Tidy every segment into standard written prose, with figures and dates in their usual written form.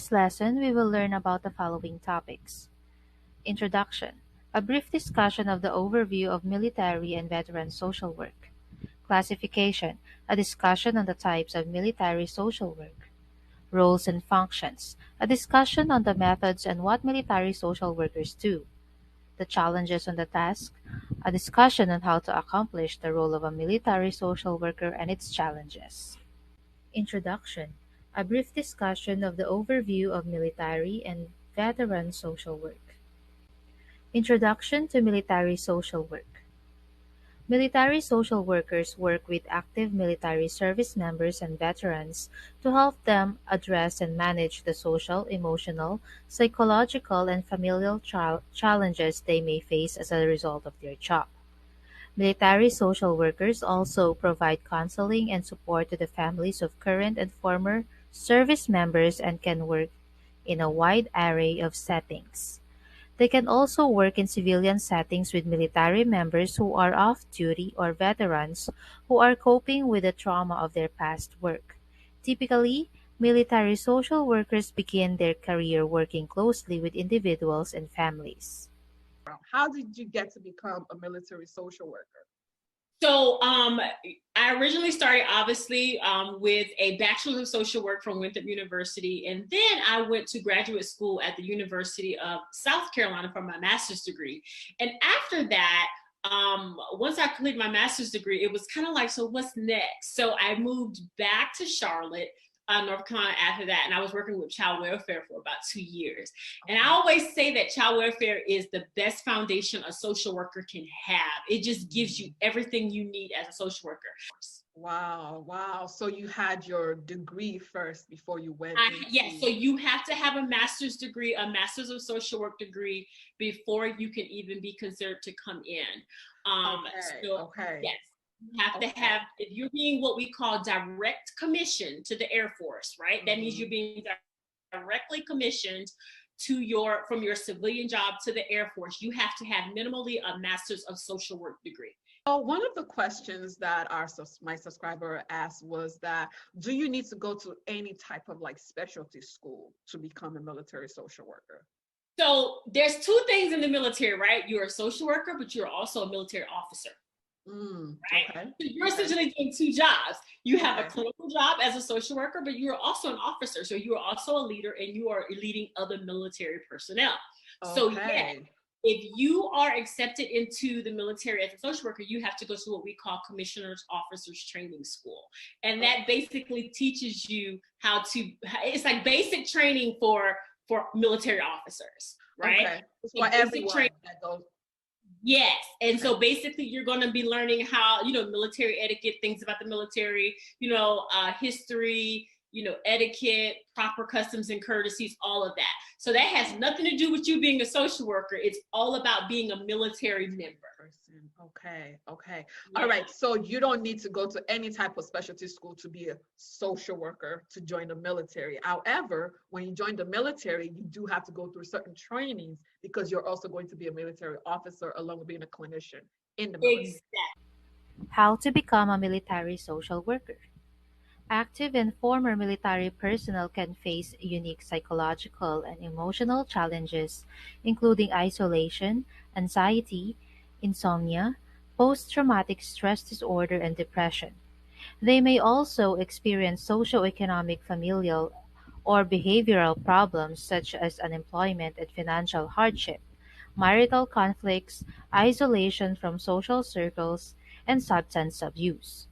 This lesson, we will learn about the following topics. Introduction, a brief discussion of the overview of military and veteran social work. Classification, a discussion on the types of military social work. Roles and functions, a discussion on the methods and what military social workers do. The challenges on the task, a discussion on how to accomplish the role of a military social worker and its challenges. Introduction, a brief discussion of the overview of military and veteran social work. Introduction to military social work. Military social workers work with active military service members and veterans to help them address and manage the social, emotional, psychological, and familial challenges they may face as a result of their job. Military social workers also provide counseling and support to the families of current and former service members and can work in a wide array of settings. They can also work in civilian settings with military members who are off duty or veterans who are coping with the trauma of their past work. Typically, military social workers begin their career working closely with individuals and families. How did you get to become a military social worker? So I originally started obviously with a bachelor's of social work from Winthrop University, and then I went to graduate school at the University of South Carolina for my master's degree. And after that, once I completed my master's degree, it was kind of like, so what's next? So I moved back to Charlotte, North Carolina after that, and I was working with child welfare for about 2 years. And I always say that child welfare is the best foundation a social worker can have. It just gives you everything you need as a social worker. Wow, wow. So you had your degree first before you went Yes, so you have to have a master's degree, a master's of social work degree, before you can even be considered to come in. Okay. Yes. You have to have, if you're being what we call direct commission to the Air Force, right? That means you're being directly commissioned from your civilian job to the Air Force. You have to have minimally a master's of social work degree. So one of the questions that my subscriber asked was that, do you need to go to any type of like specialty school to become a military social worker? So there's two things in the military, right? You're a social worker, but you're also a military officer. Right? Okay. So you're essentially doing two jobs. You have a clinical job as a social worker, but you're also an officer. So you are also a leader and you are leading other military personnel. So yeah, if you are accepted into the military as a social worker, you have to go to what we call commissioners officers training school. And that basically teaches you it's like basic training for military officers, right? Okay. It's for everyone that goes. Yes. And so basically you're going to be learning how, military etiquette, things about the military, history, etiquette, proper customs and courtesies, all of that. So that has nothing to do with you being a social worker. It's all about being a military member. Okay. Yeah. All right. So you don't need to go to any type of specialty school to be a social worker to join the military. However, when you join the military, you do have to go through certain trainings because you're also going to be a military officer along with being a clinician in the military. Exactly. How to become a military social worker. Active and former military personnel can face unique psychological and emotional challenges, including isolation, anxiety, insomnia, post-traumatic stress disorder, and depression. They may also experience socioeconomic, familial, or behavioral problems such as unemployment and financial hardship, marital conflicts, isolation from social circles, and substance abuse.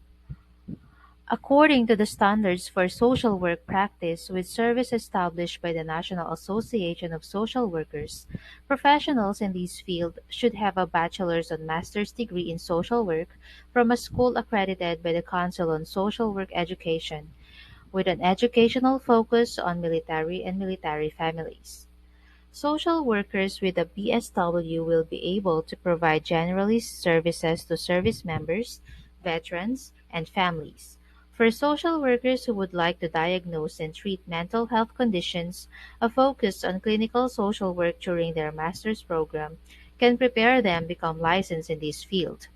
According to the Standards for Social Work Practice with service established by the National Association of Social Workers, professionals in this field should have a bachelor's and master's degree in social work from a school accredited by the Council on Social Work Education, with an educational focus on military and military families. Social workers with a BSW will be able to provide generalist services to service members, veterans, and families. For social workers who would like to diagnose and treat mental health conditions, a focus on clinical social work during their master's program can prepare them become licensed in this field.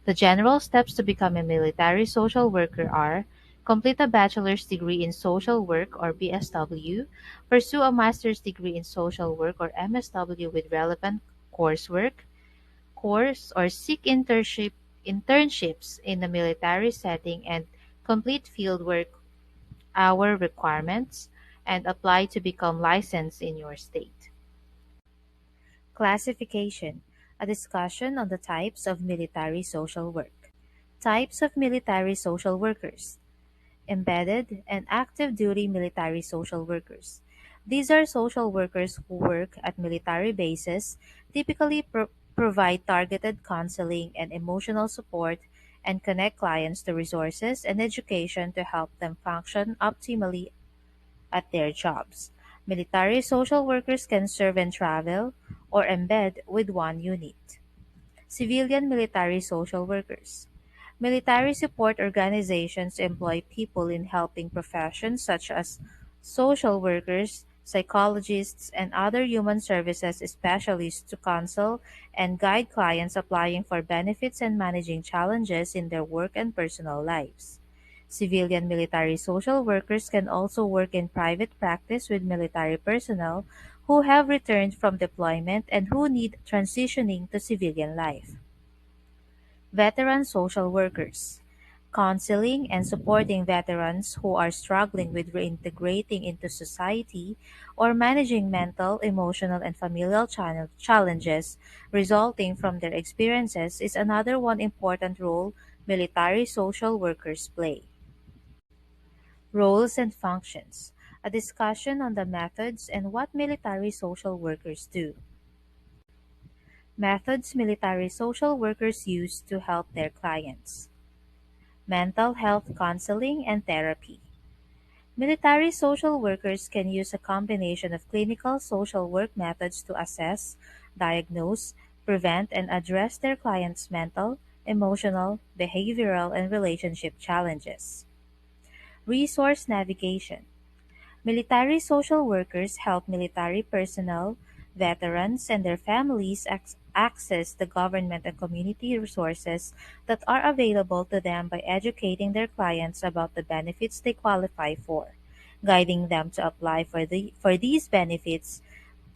The general steps to become a military social worker are Complete a bachelor's degree in social work or BSW, pursue a master's degree in social work or MSW with relevant coursework, course or seek internships in the military setting and complete fieldwork hour requirements and apply to become licensed in your state. Classification: a discussion on the types of military social work. Types of military social workers: embedded and active duty military social workers. These are social workers who work at military bases, typically provide targeted counseling and emotional support, and connect clients to resources and education to help them function optimally at their jobs. Military social workers can serve and travel or embed with one unit. Civilian military social workers. Military support organizations employ people in helping professions such as social workers, psychologists, and other human services specialists to counsel and guide clients applying for benefits and managing challenges in their work and personal lives. Civilian military social workers can also work in private practice with military personnel who have returned from deployment and who need transitioning to civilian life. Veteran social workers. Counseling and supporting veterans who are struggling with reintegrating into society or managing mental, emotional, and familial challenges resulting from their experiences is another one important role military social workers play. Roles and functions. A discussion on the methods and what military social workers do. Methods military social workers use to help their clients. Mental health counseling and therapy. Military social workers can use a combination of clinical social work methods to assess, diagnose, prevent, and address their clients' mental, emotional, behavioral, and relationship challenges. Resource navigation. Military social workers help military personnel, veterans, and their families access the government and community resources that are available to them by educating their clients about the benefits they qualify for, guiding them to apply for these benefits,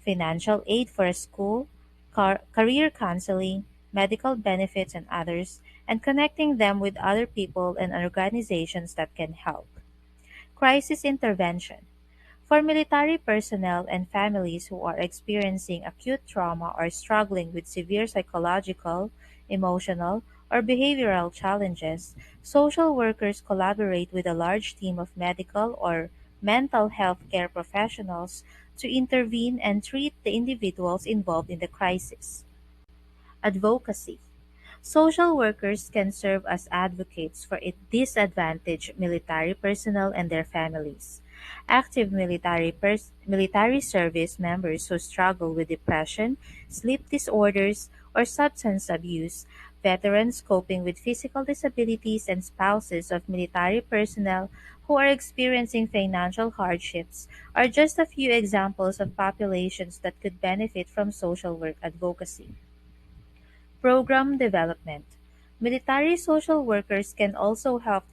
financial aid for a school, career counseling, medical benefits, and others, and connecting them with other people and organizations that can help. Crisis intervention. For military personnel and families who are experiencing acute trauma or struggling with severe psychological, emotional, or behavioral challenges, social workers collaborate with a large team of medical or mental health care professionals to intervene and treat the individuals involved in the crisis. Advocacy. Social workers can serve as advocates for disadvantaged military personnel and their families. Active military service members who struggle with depression, sleep disorders, or substance abuse, veterans coping with physical disabilities, and spouses of military personnel who are experiencing financial hardships are just a few examples of populations that could benefit from social work advocacy. Program development. Military social workers can also help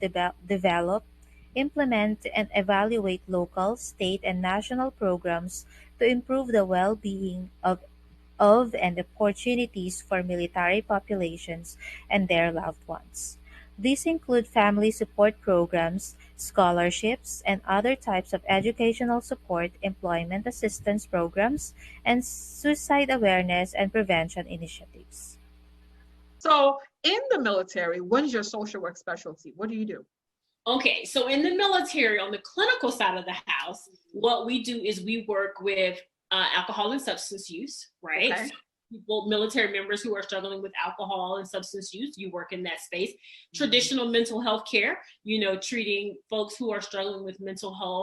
develop, implement, and evaluate local, state, and national programs to improve the well-being of and opportunities for military populations and their loved ones. These include family support programs, scholarships, and other types of educational support, employment assistance programs, and suicide awareness and prevention initiatives. So in the military, what is your social work specialty? What do you do? Okay, so in the military, on the clinical side of the house, what we do is we work with alcohol and substance use, right? Okay. People, military members who are struggling with alcohol and substance use, you work in that space. Traditional mental health care, treating folks who are struggling with mental health